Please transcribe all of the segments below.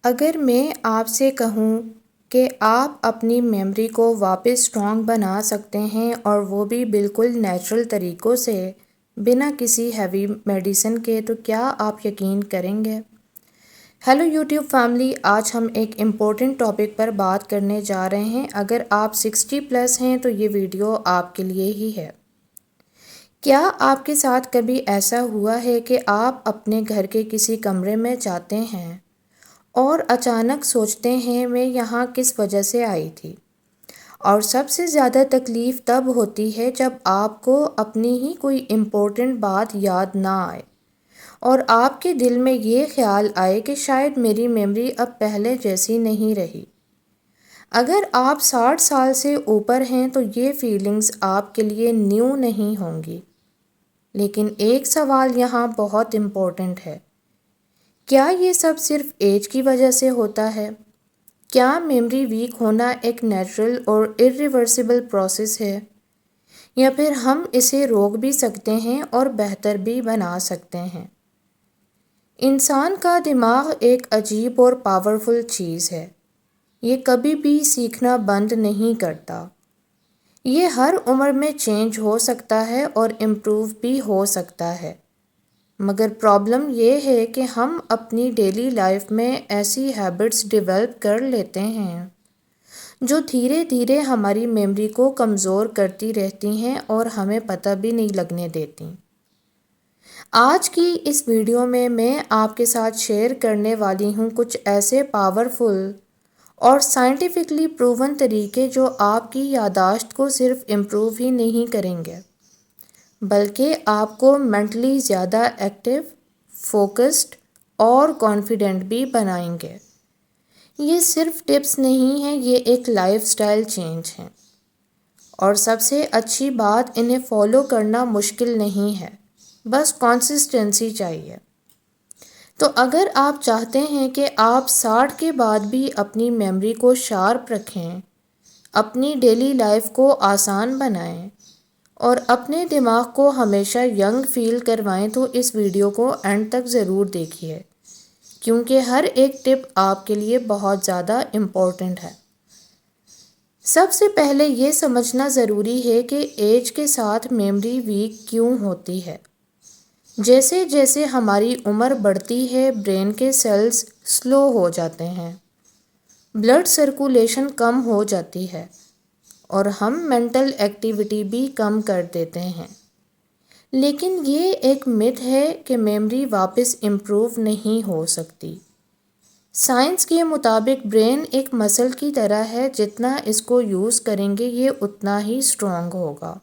اگر میں آپ سے کہوں کہ آپ اپنی میموری کو واپس اسٹرانگ بنا سکتے ہیں اور وہ بھی بالکل نیچرل طریقوں سے بنا کسی ہیوی میڈیسن کے، تو کیا آپ یقین کریں گے؟ ہیلو یوٹیوب فیملی، آج ہم ایک امپورٹنٹ ٹاپک پر بات کرنے جا رہے ہیں۔ اگر آپ 60 پلس ہیں تو یہ ویڈیو آپ کے لیے ہی ہے۔ کیا آپ کے ساتھ کبھی ایسا ہوا ہے کہ آپ اپنے گھر کے کسی کمرے میں جاتے ہیں اور اچانک سوچتے ہیں میں یہاں کس وجہ سے آئی تھی؟ اور سب سے زیادہ تکلیف تب ہوتی ہے جب آپ کو اپنی ہی کوئی امپورٹنٹ بات یاد نہ آئے اور آپ کے دل میں یہ خیال آئے کہ شاید میری میموری اب پہلے جیسی نہیں رہی۔ اگر آپ 60 سال سے اوپر ہیں تو یہ فیلنگز آپ کے لیے نیو نہیں ہوں گی، لیکن ایک سوال یہاں بہت امپورٹنٹ ہے۔ کیا یہ سب صرف ایج کی وجہ سے ہوتا ہے؟ کیا میموری ویک ہونا ایک نیچرل اور irreversible پروسیس ہے، یا پھر ہم اسے روک بھی سکتے ہیں اور بہتر بھی بنا سکتے ہیں؟ انسان کا دماغ ایک عجیب اور پاورفل چیز ہے۔ یہ کبھی بھی سیکھنا بند نہیں کرتا۔ یہ ہر عمر میں چینج ہو سکتا ہے اور امپروو بھی ہو سکتا ہے، مگر پرابلم یہ ہے کہ ہم اپنی ڈیلی لائف میں ایسی ہیبٹس ڈیولپ کر لیتے ہیں جو دھیرے دھیرے ہماری میموری کو کمزور کرتی رہتی ہیں اور ہمیں پتہ بھی نہیں لگنے دیتی۔ آج کی اس ویڈیو میں آپ کے ساتھ شیئر کرنے والی ہوں کچھ ایسے پاورفل اور سائنٹیفکلی پروون طریقے جو آپ کی یادداشت کو صرف امپروو ہی نہیں کریں گے، بلکہ آپ کو مینٹلی زیادہ ایکٹیو، فوکسڈ اور کانفیڈنٹ بھی بنائیں گے۔ یہ صرف ٹپس نہیں ہیں، یہ ایک لائف سٹائل چینج ہے، اور سب سے اچھی بات، انہیں فالو کرنا مشکل نہیں ہے، بس کنسسٹنسی چاہیے۔ تو اگر آپ چاہتے ہیں کہ آپ 60 کے بعد بھی اپنی میموری کو شارپ رکھیں، اپنی ڈیلی لائف کو آسان بنائیں اور اپنے دماغ کو ہمیشہ ینگ فیل کروائیں، تو اس ویڈیو کو اینڈ تک ضرور دیکھیے، کیونکہ ہر ایک ٹپ آپ کے لیے بہت زیادہ امپورٹنٹ ہے۔ سب سے پہلے یہ سمجھنا ضروری ہے کہ ایج کے ساتھ میموری ویک کیوں ہوتی ہے۔ جیسے جیسے ہماری عمر بڑھتی ہے، برین کے سیلز سلو ہو جاتے ہیں، بلڈ سرکولیشن کم ہو جاتی ہے، اور ہم مینٹل ایکٹیویٹی بھی کم کر دیتے ہیں۔ لیکن یہ ایک متھ ہے کہ میموری واپس امپروو نہیں ہو سکتی۔ سائنس کے مطابق برین ایک مسل کی طرح ہے، جتنا اس کو یوز کریں گے یہ اتنا ہی اسٹرانگ ہوگا۔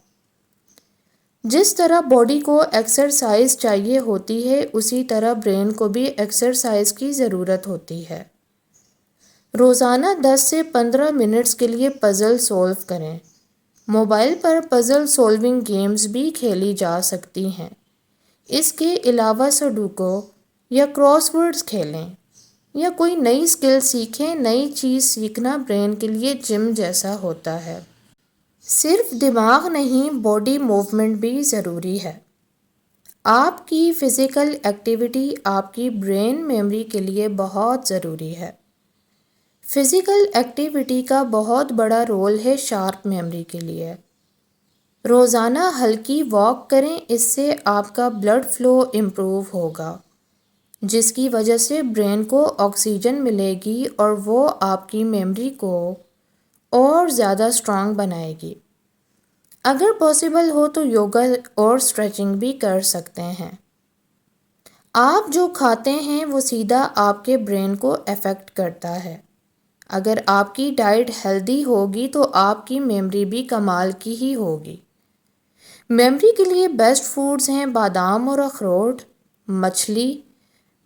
جس طرح باڈی کو ایکسرسائز چاہیے ہوتی ہے، اسی طرح برین کو بھی ایکسرسائز کی ضرورت ہوتی ہے۔ روزانہ 10 سے 15 منٹس کے لیے پزل سولو کریں۔ موبائل پر پزل سولونگ گیمز بھی کھیلی جا سکتی ہیں۔ اس کے علاوہ سڈوکو یا کراس ورڈز کھیلیں یا کوئی نئی اسکل سیکھیں۔ نئی چیز سیکھنا برین کے لیے جم جیسا ہوتا ہے۔ صرف دماغ نہیں، باڈی موومنٹ بھی ضروری ہے۔ آپ کی فزیکل ایکٹیویٹی آپ کی برین میموری کے لیے بہت ضروری ہے۔ فزیکل ایکٹیویٹی کا بہت بڑا رول ہے شارپ میموری کے لیے۔ روزانہ ہلکی واک کریں، اس سے آپ کا بلڈ فلو امپروو ہوگا، جس کی وجہ سے برین کو آکسیجن ملے گی اور وہ آپ کی میموری کو اور زیادہ اسٹرانگ بنائے گی۔ اگر پاسبل ہو تو یوگا اور اسٹریچنگ بھی کر سکتے ہیں۔ آپ جو کھاتے ہیں وہ سیدھا آپ کے برین کو افیکٹ کرتا ہے۔ اگر آپ کی ڈائٹ ہیلدی ہوگی تو آپ کی میموری بھی کمال کی ہی ہوگی۔ میموری کے لیے بیسٹ فوڈز ہیں بادام اور اخروٹ، مچھلی،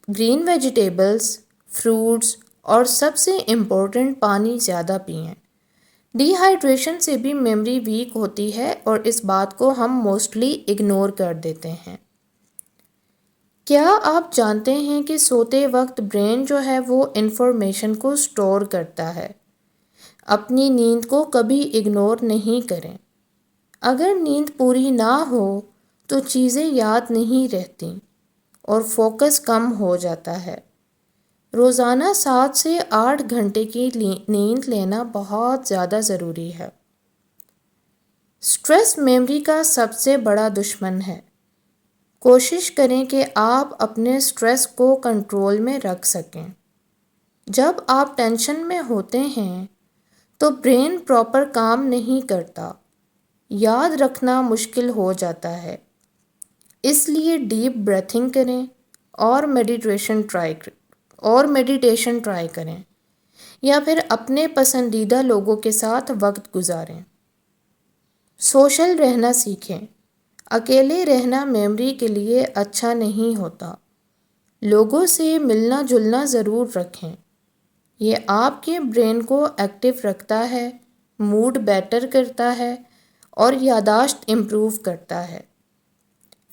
گرین ویجیٹیبلز، فروٹس، اور سب سے امپورٹنٹ پانی زیادہ پئیں۔ ڈی ہائیڈریشن سے بھی میموری ویک ہوتی ہے اور اس بات کو ہم موسٹلی اگنور کر دیتے ہیں۔ کیا آپ جانتے ہیں کہ سوتے وقت برین جو ہے وہ انفارمیشن کو اسٹور کرتا ہے؟ اپنی نیند کو کبھی اگنور نہیں کریں۔ اگر نیند پوری نہ ہو تو چیزیں یاد نہیں رہتی اور فوکس کم ہو جاتا ہے۔ روزانہ 7 سے 8 گھنٹے کی نیند لینا بہت زیادہ ضروری ہے۔ اسٹریس میموری کا سب سے بڑا دشمن ہے۔ کوشش کریں کہ آپ اپنے اسٹریس کو کنٹرول میں رکھ سکیں۔ جب آپ ٹینشن میں ہوتے ہیں تو برین پراپر کام نہیں کرتا، یاد رکھنا مشکل ہو جاتا ہے۔ اس لیے ڈیپ بریتھنگ کریں اور میڈیٹیشن ٹرائی کریں، یا پھر اپنے پسندیدہ لوگوں کے ساتھ وقت گزاریں۔ سوشل رہنا سیکھیں۔ اکیلے رہنا میموری کے لیے اچھا نہیں ہوتا۔ لوگوں سے ملنا جلنا ضرور رکھیں۔ یہ آپ کے برین کو ایکٹیو رکھتا ہے، موڈ بیٹر کرتا ہے اور یادداشت امپروو کرتا ہے۔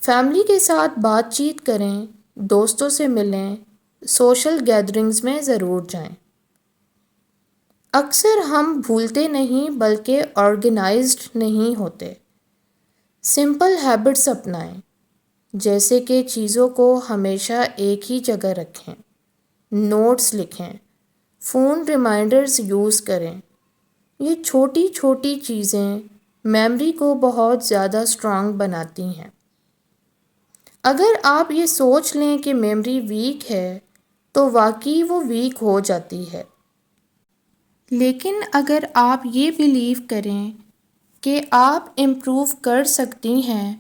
فیملی کے ساتھ بات چیت کریں، دوستوں سے ملیں، سوشل گیدرنگز میں ضرور جائیں۔ اکثر ہم بھولتے نہیں بلکہ آرگنائزڈ نہیں ہوتے۔ سمپل ہیبٹس اپنائیں، جیسے کہ چیزوں کو ہمیشہ ایک ہی جگہ رکھیں، نوٹس لکھیں، فون ریمائنڈرز یوز کریں۔ یہ چھوٹی چھوٹی چیزیں میموری کو بہت زیادہ اسٹرانگ بناتی ہیں۔ اگر آپ یہ سوچ لیں کہ میموری ویک ہے تو واقعی وہ ویک ہو جاتی ہے۔ لیکن اگر آپ یہ بلیو کریں کہ آپ امپروو کر سکتی ہیں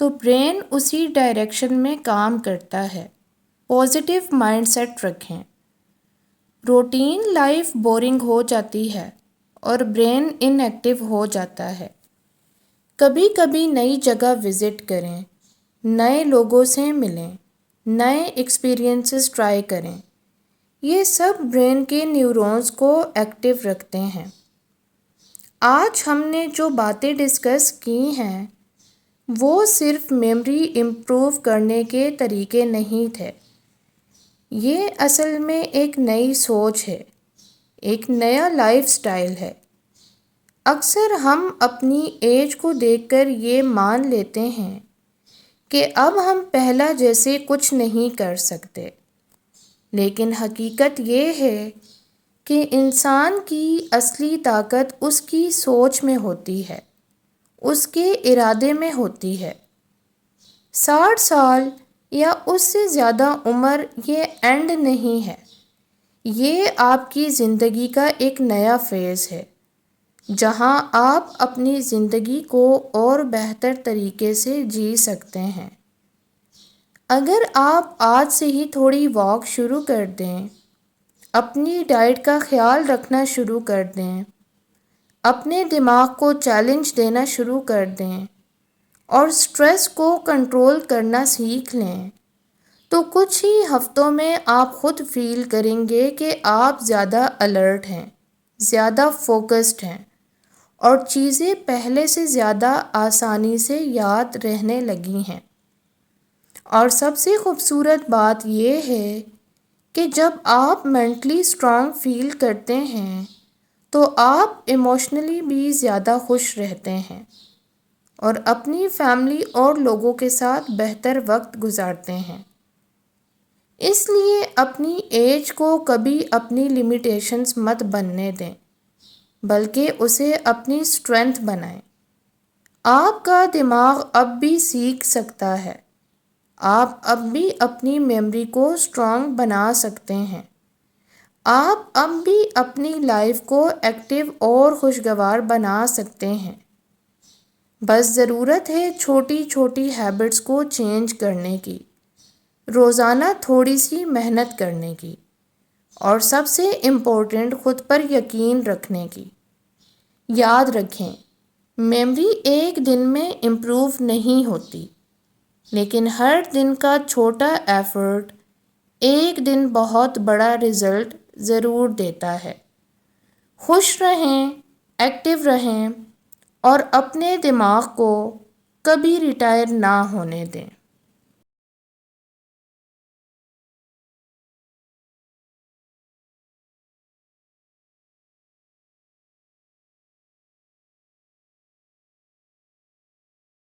تو برین اسی ڈائریکشن میں کام کرتا ہے۔ پازیٹیو مائنڈ سیٹ رکھیں۔ روٹین لائف بورنگ ہو جاتی ہے اور برین ان ایکٹیو ہو جاتا ہے۔ کبھی کبھی نئی جگہ وزٹ کریں، نئے لوگوں سے ملیں، نئے ایکسپیرئنسز ٹرائی کریں۔ یہ سب برین کے نیورونز کو ایکٹیو رکھتے ہیں۔ آج ہم نے جو باتیں ڈسکس کی ہیں وہ صرف میموری امپروو کرنے کے طریقے نہیں تھے۔ یہ اصل میں ایک نئی سوچ ہے، ایک نیا لائف سٹائل ہے۔ اکثر ہم اپنی ایج کو دیکھ کر یہ مان لیتے ہیں کہ اب ہم پہلا جیسے کچھ نہیں کر سکتے، لیکن حقیقت یہ ہے کہ انسان کی اصلی طاقت اس کی سوچ میں ہوتی ہے، اس کے ارادے میں ہوتی ہے۔ 60 سال یا اس سے زیادہ عمر یہ اینڈ نہیں ہے، یہ آپ کی زندگی کا ایک نیا فیز ہے جہاں آپ اپنی زندگی کو اور بہتر طریقے سے جی سکتے ہیں۔ اگر آپ آج سے ہی تھوڑی واک شروع کر دیں، اپنی ڈائٹ کا خیال رکھنا شروع کر دیں، اپنے دماغ کو چیلنج دینا شروع کر دیں اور سٹریس کو کنٹرول کرنا سیکھ لیں، تو کچھ ہی ہفتوں میں آپ خود فیل کریں گے کہ آپ زیادہ الرٹ ہیں، زیادہ فوکسڈ ہیں اور چیزیں پہلے سے زیادہ آسانی سے یاد رہنے لگی ہیں۔ اور سب سے خوبصورت بات یہ ہے کہ جب آپ مینٹلی اسٹرانگ فیل کرتے ہیں تو آپ ایموشنلی بھی زیادہ خوش رہتے ہیں اور اپنی فیملی اور لوگوں کے ساتھ بہتر وقت گزارتے ہیں۔ اس لیے اپنی ایج کو کبھی اپنی لیمیٹیشنز مت بننے دیں، بلکہ اسے اپنی اسٹرینتھ بنائیں۔ آپ کا دماغ اب بھی سیکھ سکتا ہے، آپ اب بھی اپنی میموری کو اسٹرانگ بنا سکتے ہیں، آپ اب بھی اپنی لائف کو ایکٹیو اور خوشگوار بنا سکتے ہیں۔ بس ضرورت ہے چھوٹی چھوٹی ہیبٹس کو چینج کرنے کی، روزانہ تھوڑی سی محنت کرنے کی، اور سب سے امپورٹنٹ خود پر یقین رکھنے کی۔ یاد رکھیں، میموری ایک دن میں امپروو نہیں ہوتی، لیکن ہر دن کا چھوٹا ایفرٹ ایک دن بہت بڑا رزلٹ ضرور دیتا ہے۔ خوش رہیں، ایکٹیو رہیں اور اپنے دماغ کو کبھی ریٹائر نہ ہونے دیں۔